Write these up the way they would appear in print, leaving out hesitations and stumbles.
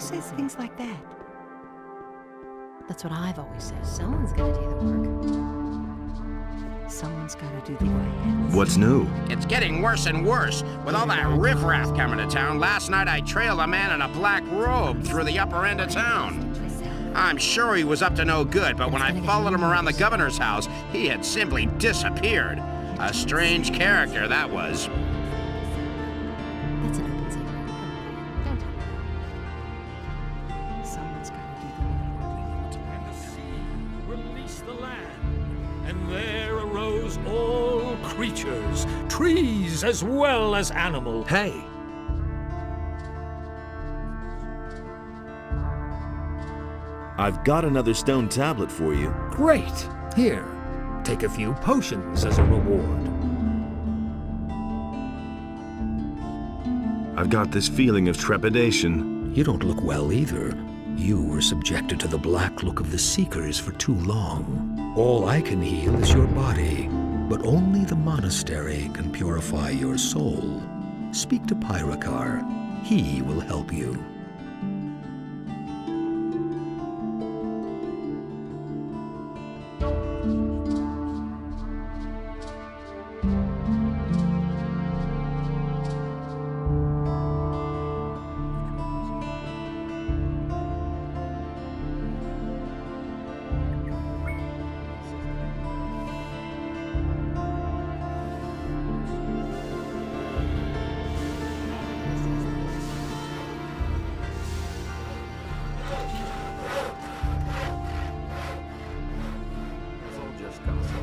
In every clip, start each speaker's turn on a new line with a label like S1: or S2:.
S1: says things like that?
S2: That's what I've always said. Someone's gotta do the work. Someone's gotta do the work.
S3: What's new?
S4: It's getting worse and worse. With all that riffraff coming to town, last night I trailed a man in a black robe through the upper end of town. I'm sure he was up to no good, but when I followed him around the governor's house, he had simply disappeared. A strange character, that was.
S2: That's an open secret. Don't tell me that. Someone's gotta do the work.
S5: And the sea released the land, and there arose all creatures, trees as well as animals.
S3: Hey! I've got another stone tablet for you.
S5: Great! Here, take a few potions as a reward.
S3: I've got this feeling of trepidation.
S6: You don't look well either. You were subjected to the black look of the Seekers for too long. All I can heal is your body, but only the monastery can purify your soul. Speak to Pyrokar. He will help you.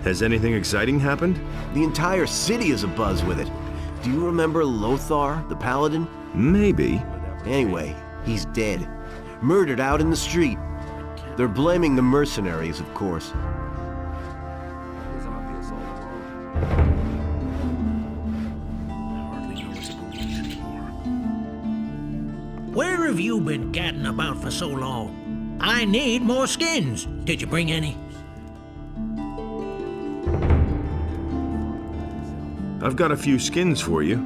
S3: Has anything exciting happened?
S7: The entire city is abuzz with it. Do you remember Lothar, the paladin?
S3: Maybe.
S7: Anyway, he's dead. Murdered out in the street. They're blaming the mercenaries, of course.
S8: Where have you been gadding about for so long? I need more skins. Did you bring any?
S3: I've got a few skins for you.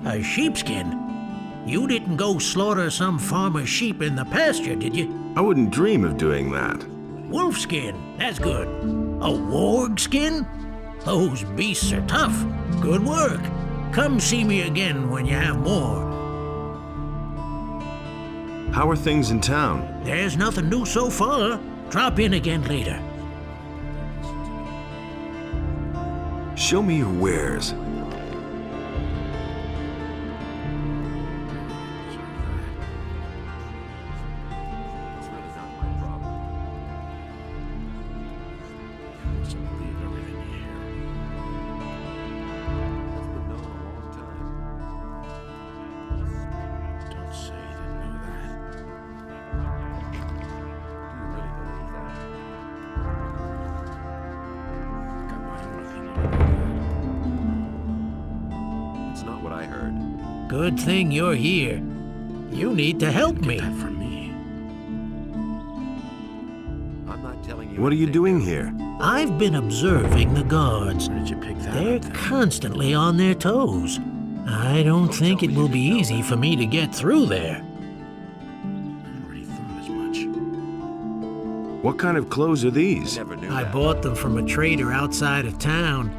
S8: A sheepskin? You didn't go slaughter some farmer's sheep in the pasture, did you?
S3: I wouldn't dream of doing that.
S8: Wolfskin, that's good. A warg skin? Those beasts are tough. Good work. Come see me again when you have more.
S3: How are things in town?
S8: There's nothing new so far. Drop in again later.
S3: Show me your wares.
S8: Good thing you're here. You need to help me.
S3: What are you doing here?
S8: I've been observing the guards. They're constantly on their toes. I don't think it will be easy for me to get through there.
S3: What kind of clothes are these?
S8: I bought them from a trader outside of town.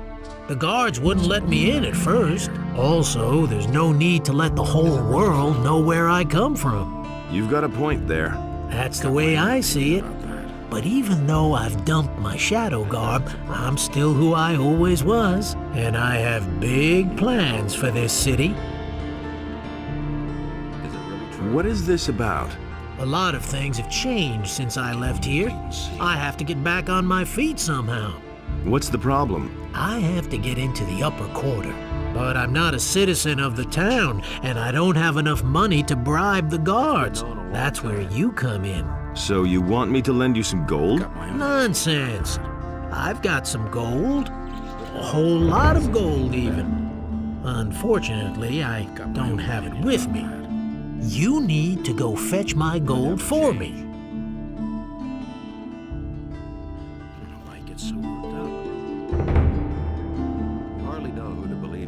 S8: The guards wouldn't let me in at first. Also, there's no need to let the whole world know where I come from.
S3: You've got a point there.
S8: That's the way I see it. But even though I've dumped my shadow garb, I'm still who I always was. And I have big plans for this city.
S3: What is this about?
S8: A lot of things have changed since I left here. I have to get back on my feet somehow.
S3: What's the problem?
S8: I have to get into the upper quarter. But I'm not a citizen of the town, and I don't have enough money to bribe the guards. That's where you come in.
S3: So you want me to lend you some gold?
S8: Nonsense. I've got some gold. A whole lot of gold, even. Unfortunately, I don't have it with me. You need to go fetch my gold for me.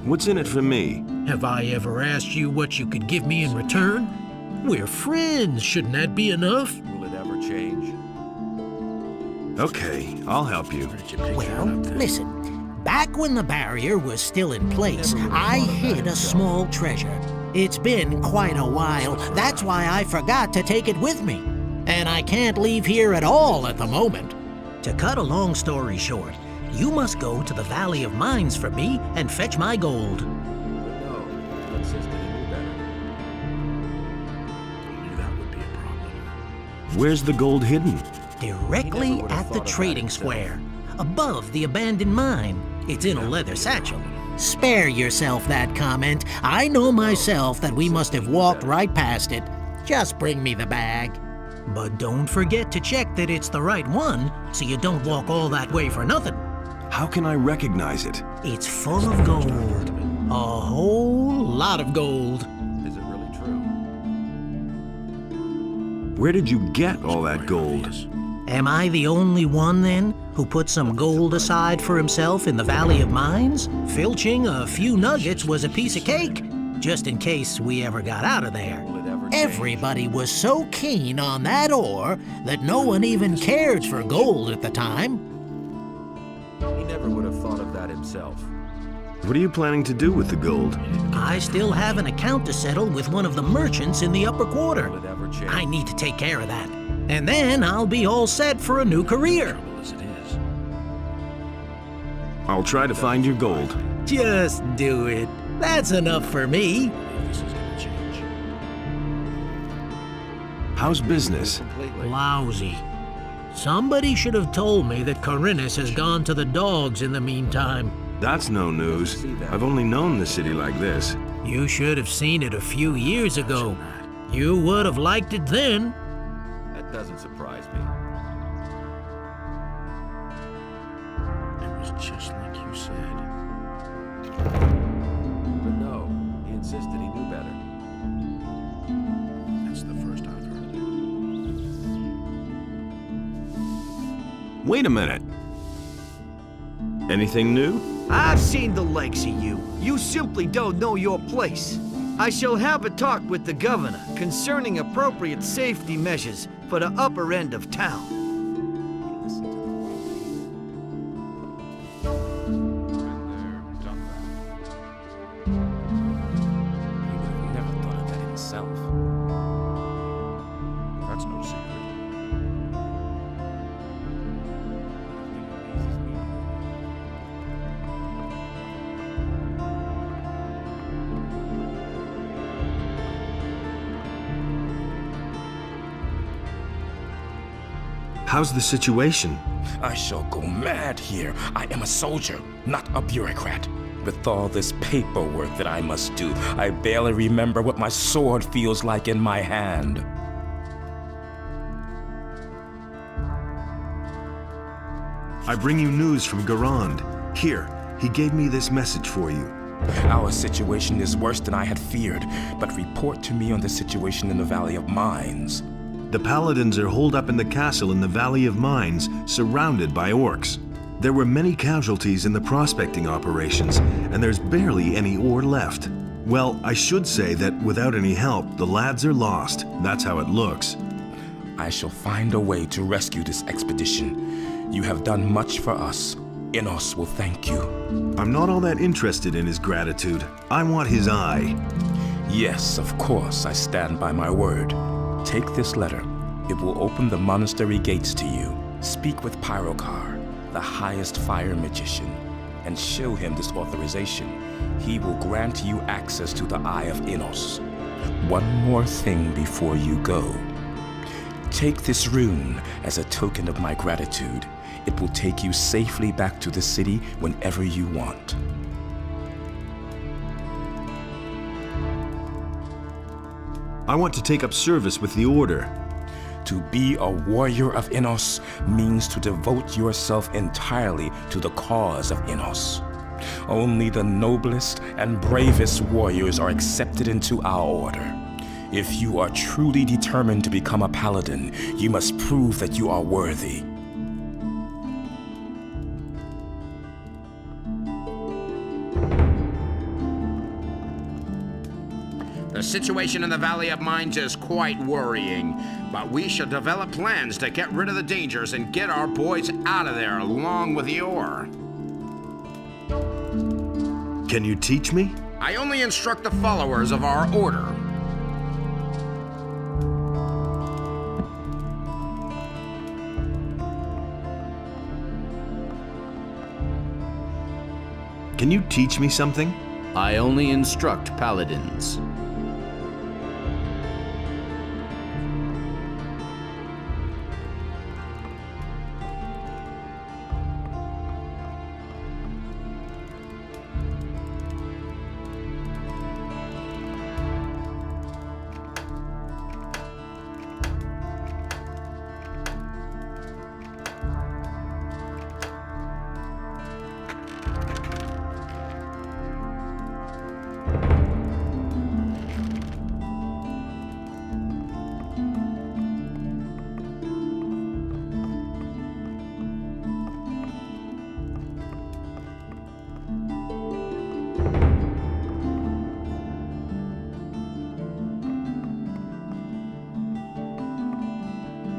S3: What's in it for me?
S8: Have I ever asked you what you could give me in return? We're friends. Shouldn't that be enough?
S3: Will it ever change? Okay, I'll help you.
S8: Well, listen. Back when the barrier was still in place, I hid a small treasure. It's been quite a while. That's why I forgot to take it with me. And I can't leave here at all at the moment. To cut a long story short, you must go to the Valley of Mines for me and fetch my gold.
S3: No, he insisted he knew better.
S6: I knew that would be a problem.
S3: Where's the gold hidden?
S8: Directly at the trading square, above the abandoned mine. It's in a leather satchel. Spare yourself that comment. I know myself that we must have walked right past it. Just bring me the bag. But don't forget to check that it's the right one, so you don't walk all that way for nothing.
S3: How can I recognize it?
S8: It's full of gold. A whole lot of gold.
S3: Is it really true? Where did you get all that gold?
S8: Am I the only one, then, who put some gold aside for himself in the Valley of Mines? Filching a few nuggets was a piece of cake, just in case we ever got out of there. Everybody was so keen on that ore that no one even cared for gold at the time.
S3: He never would have thought of that himself. What are you planning to do with the gold?
S8: I still have an account to settle with one of the merchants in the upper quarter. I need to take care of that. And then I'll be all set for a new career.
S3: I'll try to find your gold.
S8: Just do it. That's enough for me.
S3: How's business?
S8: Lousy. Somebody should have told me that Corinus has gone to the dogs in the meantime.
S3: That's no news. I've only known the city like this.
S8: You should have seen it a few years ago. You would have liked it then.
S3: That doesn't surprise me.
S6: It was just like you said.
S3: But no, he insisted he knew better.
S6: That's the first I've heard of it.
S3: Wait a minute. Anything new?
S1: I've seen the likes of you. You simply don't know your place. I shall have a talk with the governor concerning appropriate safety measures for the upper end of town.
S9: He would have never thought of that himself. That's no secret.
S3: How's the situation?
S9: I shall go mad here. I am a soldier, not a bureaucrat. With all this paperwork that I must do, I barely remember what my sword feels like in my hand.
S3: I bring you news from Garand. Here, he gave me this message for you.
S9: Our situation is worse than I had feared, but report to me on the situation in the Valley of Mines.
S3: The Paladins are holed up in the castle in the Valley of Mines, surrounded by orcs. There were many casualties in the prospecting operations, and there's barely any ore left. Well, I should say that without any help, the lads are lost. That's how it looks.
S9: I shall find a way to rescue this expedition. You have done much for us. Inos will thank you.
S3: I'm not all that interested in his gratitude. I want his eye.
S9: Yes, of course, I stand by my word. Take this letter. It will open the monastery gates to you. Speak with Pyrokar, the highest fire magician, and show him this authorization. He will grant you access to the Eye of Inos. One more thing before you go. Take this rune as a token of my gratitude. It will take you safely back to the city whenever you want.
S3: I want to take up service with the Order.
S9: To be a warrior of Inos means to devote yourself entirely to the cause of Inos. Only the noblest and bravest warriors are accepted into our order. If you are truly determined to become a paladin, you must prove that you are worthy.
S4: The situation in the Valley of Mines is quite worrying, but we shall develop plans to get rid of the dangers and get our boys out of there along with the ore.
S3: Can you teach me?
S4: I only instruct the followers of our order.
S3: Can you teach me something?
S10: I only instruct paladins.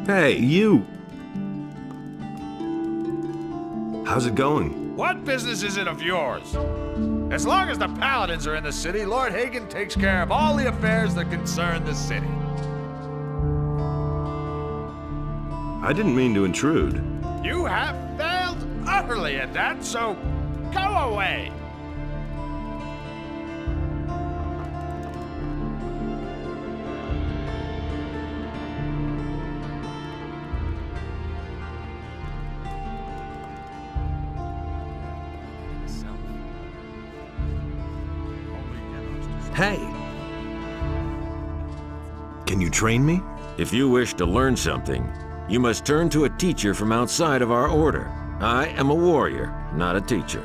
S3: Hey, you! How's it going?
S11: What business is it of yours? As long as the paladins are in the city, Lord Hagen takes care of all the affairs that concern the city.
S3: I didn't mean to intrude.
S11: You have failed utterly at that, so go away.
S3: Hey! Can you train me?
S12: If you wish to learn something, you must turn to a teacher from outside of our order. I am a warrior, not a teacher.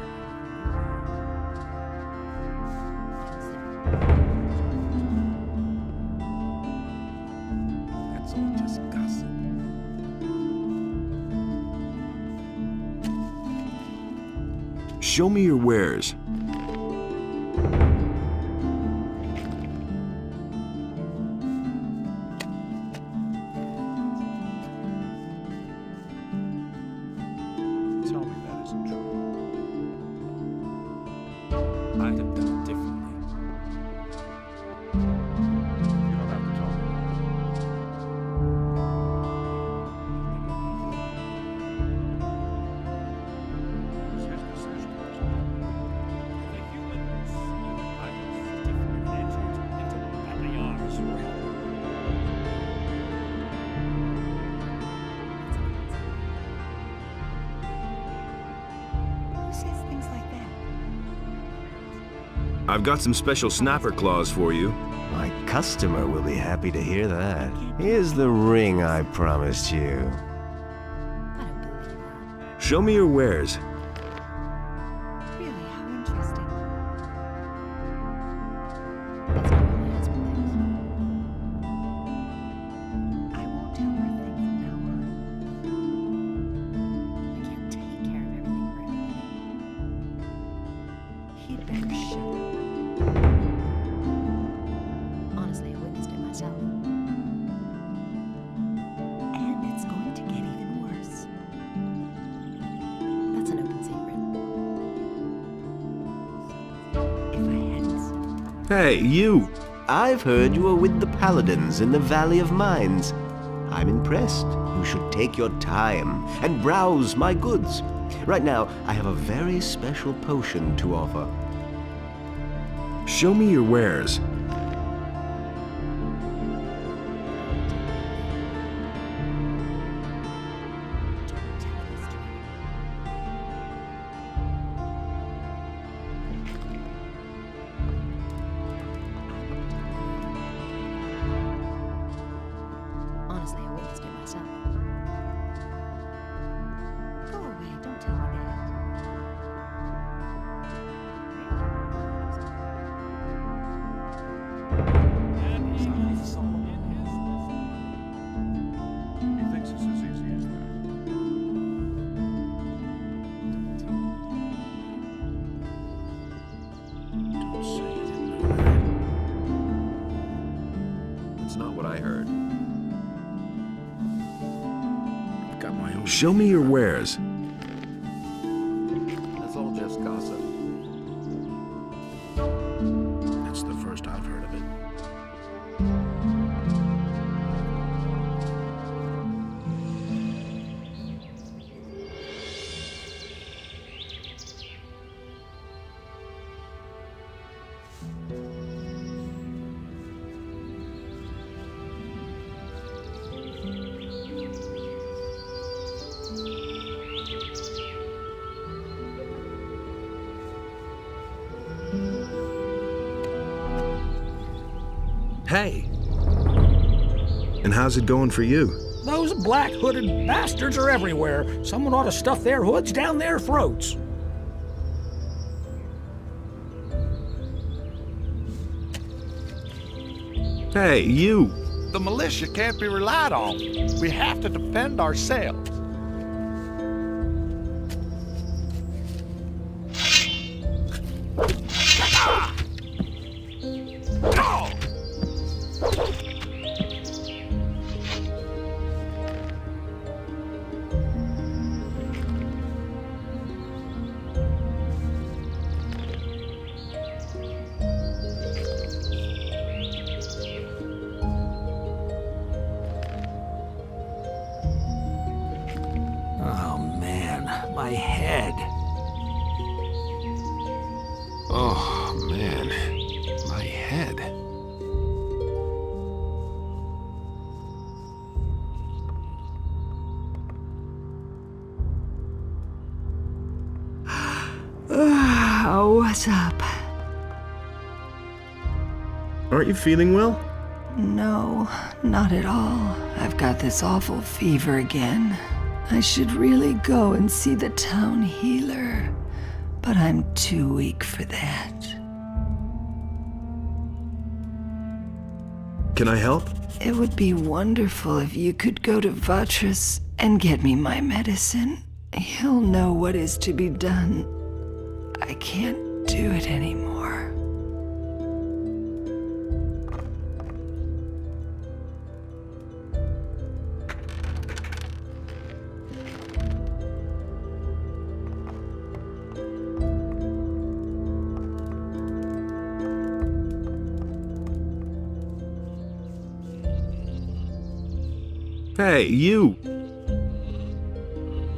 S9: That's all just gossip.
S3: Show me your wares.
S11: Tell me that isn't true.
S9: I'd have done it differently.
S11: You don't have to tell me that. It's his decision.
S5: The humans united different entered into Beliar's realm.
S2: Who says things like that?
S3: I've got some special snapper claws for you.
S7: My customer will be happy to hear that. Here's the ring I promised you.
S2: I don't believe that.
S3: Show me your wares.
S2: Really, how interesting. That's not what my husband thinks. I won't tell her a thing from now on. I can't take care of everything for everybody. He'd better shut up. Honestly, I witnessed it myself. And it's going to get even worse. That's an open secret. If I hadn't...
S3: Hey, you!
S7: I've heard you are with the paladins in the Valley of Mines. I'm impressed. You should take your time and browse my goods. Right now, I have a very special potion to offer.
S3: Show me your wares.
S2: Don't tell this to anyone. Honestly, I witnessed it myself. Go away, don't tell me that.
S3: show me your wares.
S12: That's all just gossip.
S8: That's the first I've heard of it.
S1: Hey,
S3: And how's it going for you?
S6: Those black-hooded bastards are everywhere. Someone ought to stuff their hoods down their throats.
S3: Hey, you!
S11: The militia can't be relied on. We have to defend ourselves.
S6: Oh, man, my head.
S3: Oh, man. My head.
S2: Oh, what's up?
S3: Aren't you feeling well?
S2: No, not at all. I've got this awful fever again. I should really go and see the town healer, but I'm too weak for that.
S3: Can I help?
S2: It would be wonderful if you could go to Vatras and get me my medicine. He'll know what is to be done. I can't do it anymore.
S3: Hey, you!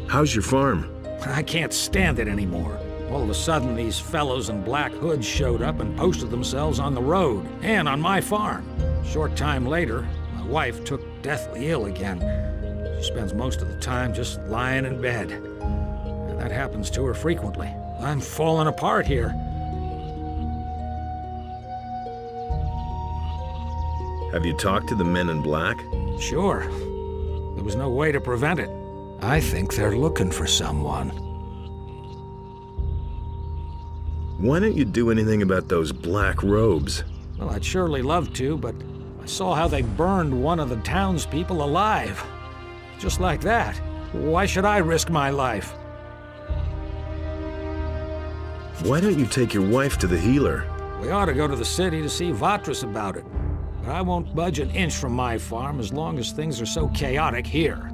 S3: How's your farm?
S6: I can't stand it anymore. All of a sudden, these fellows in black hoods showed up and posted themselves on the road, and on my farm. A short time later, my wife took deathly ill again. She spends most of the time just lying in bed. And that happens to her frequently. I'm falling apart here.
S3: Have you talked to the men in black?
S6: Sure. There was no way to prevent it. I think they're looking for someone.
S3: Why don't you do anything about those black robes?
S6: Well, I'd surely love to, but I saw how they burned one of the townspeople alive. Just like that. Why should I risk my life?
S3: Why don't you take your wife to the healer?
S6: We ought to go to the city to see Vatras about it. But I won't budge an inch from my farm as long as things are so chaotic here.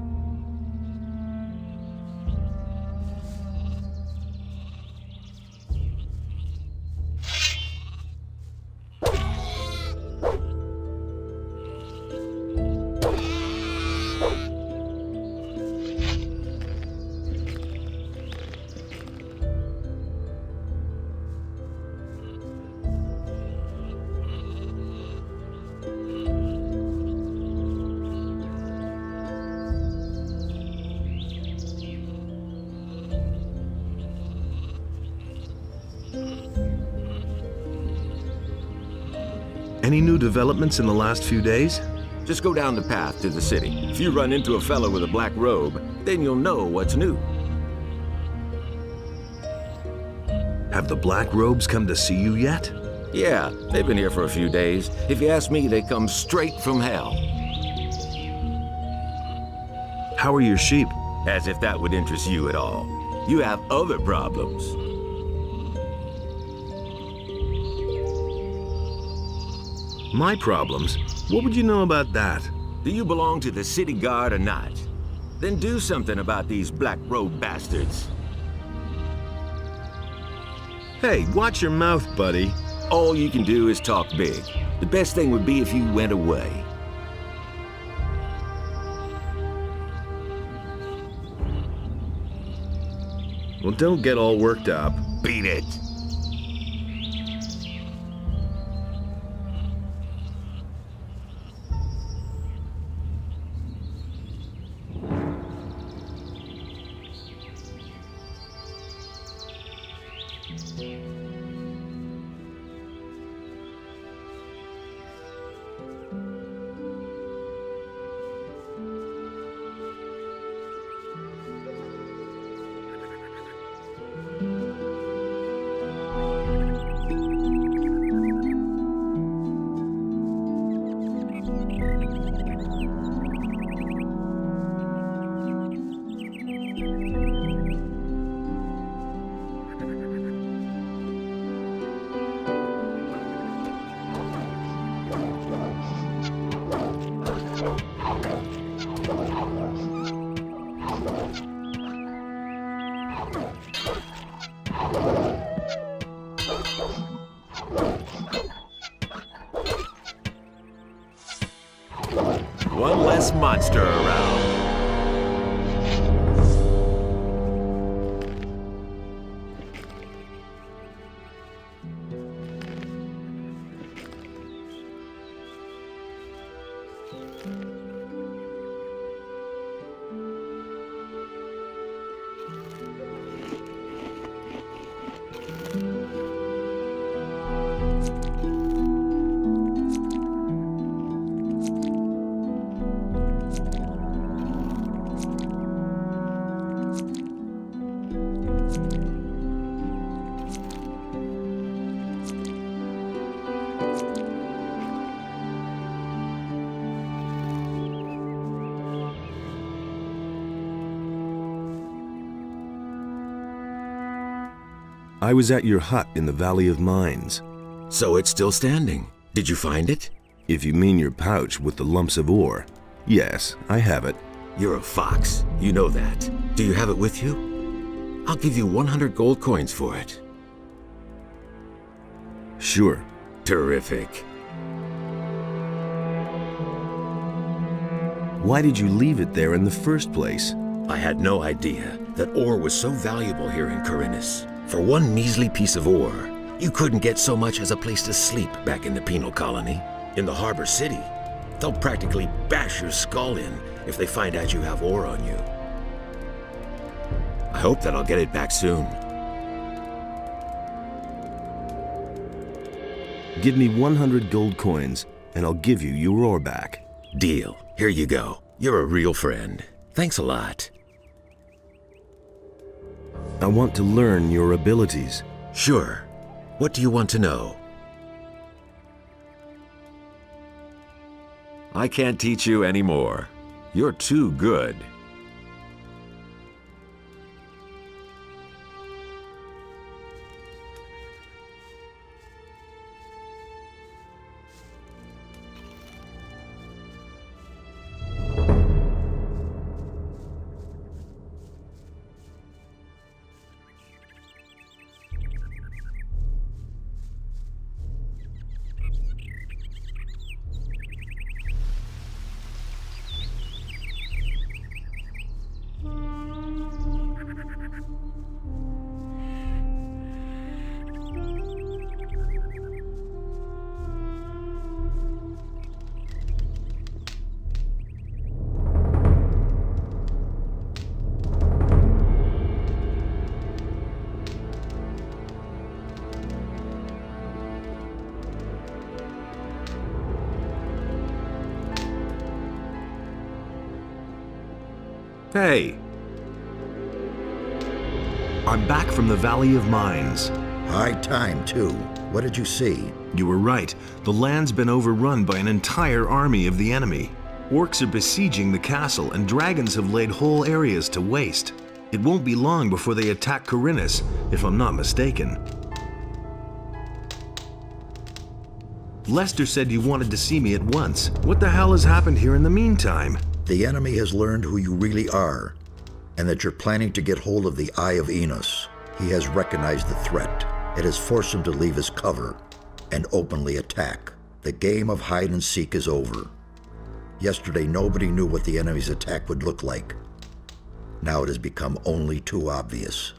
S3: Any new developments in the last few days?
S12: Just go down the path to the city. If you run into a fellow with a black robe, then you'll know what's new.
S3: Have the black robes come to see you yet?
S12: Yeah, they've been here for a few days. If you ask me, they come straight from hell.
S3: How are your sheep?
S12: As if that would interest you at all. You have other problems.
S3: My problems? What would you know about that?
S12: Do you belong to the city guard or not? Then do something about these black robe bastards.
S3: Hey, watch your mouth, buddy.
S12: All you can do is talk big. The best thing would be if you went away.
S3: Well, don't get all worked up.
S12: Beat it. One less monster around.
S3: I was at your hut in the Valley of Mines.
S12: So it's still standing. Did you find it?
S3: If you mean your pouch with the lumps of ore, yes, I have it.
S12: You're a fox. You know that. Do you have it with you? I'll give you 100 gold coins for it.
S3: Sure.
S12: Terrific.
S3: Why did you leave it there in the first place?
S12: I had no idea that ore was so valuable here in Corinus. For one measly piece of ore, you couldn't get so much as a place to sleep back in the penal colony. In the harbor city, they'll practically bash your skull in if they find out you have ore on you. I hope that I'll get it back soon.
S3: Give me 100 gold coins, and I'll give you your ore back.
S12: Deal. Here you go. You're a real friend. Thanks a lot.
S3: I want to learn your abilities.
S12: Sure. What do you want to know? I can't teach you anymore. You're too good.
S3: Hey! I'm back from the Valley of Mines.
S13: High time, too. What did you see?
S3: You were right. The land's been overrun by an entire army of the enemy. Orcs are besieging the castle, and dragons have laid whole areas to waste. It won't be long before they attack Corinus, if I'm not mistaken. Lester said you wanted to see me at once. What the hell has happened here in the meantime?
S13: The enemy has learned who you really are, and that you're planning to get hold of the Eye of Enos. He has recognized the threat. It has forced him to leave his cover and openly attack. The game of hide and seek is over. Yesterday, nobody knew what the enemy's attack would look like. Now it has become only too obvious.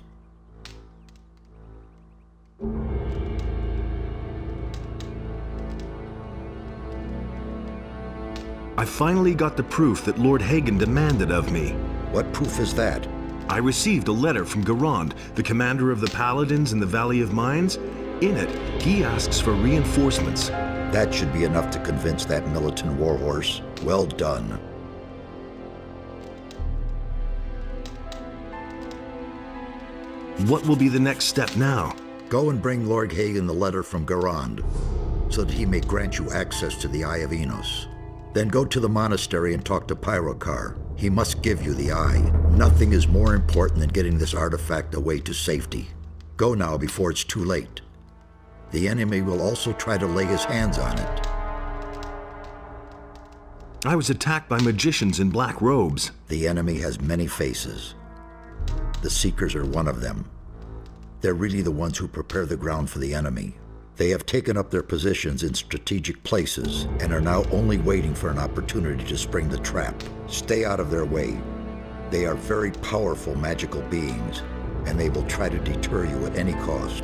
S3: I finally got the proof that Lord Hagen demanded of me.
S13: What proof is that?
S3: I received a letter from Garand, the commander of the Paladins in the Valley of Mines. In it, he asks for reinforcements.
S13: That should be enough to convince that militant warhorse. Well done.
S3: What will be the next step now?
S13: Go and bring Lord Hagen the letter from Garand, so that he may grant you access to the Eye of Enos. Then go to the monastery and talk to Pyrokar. He must give you the eye. Nothing is more important than getting this artifact away to safety. Go now before it's too late. The enemy will also try to lay his hands on it.
S3: I was attacked by magicians in black robes.
S13: The enemy has many faces. The Seekers are one of them. They're really the ones who prepare the ground for the enemy. They have taken up their positions in strategic places and are now only waiting for an opportunity to spring the trap. Stay out of their way. They are very powerful magical beings, and they will try to deter you at any cost.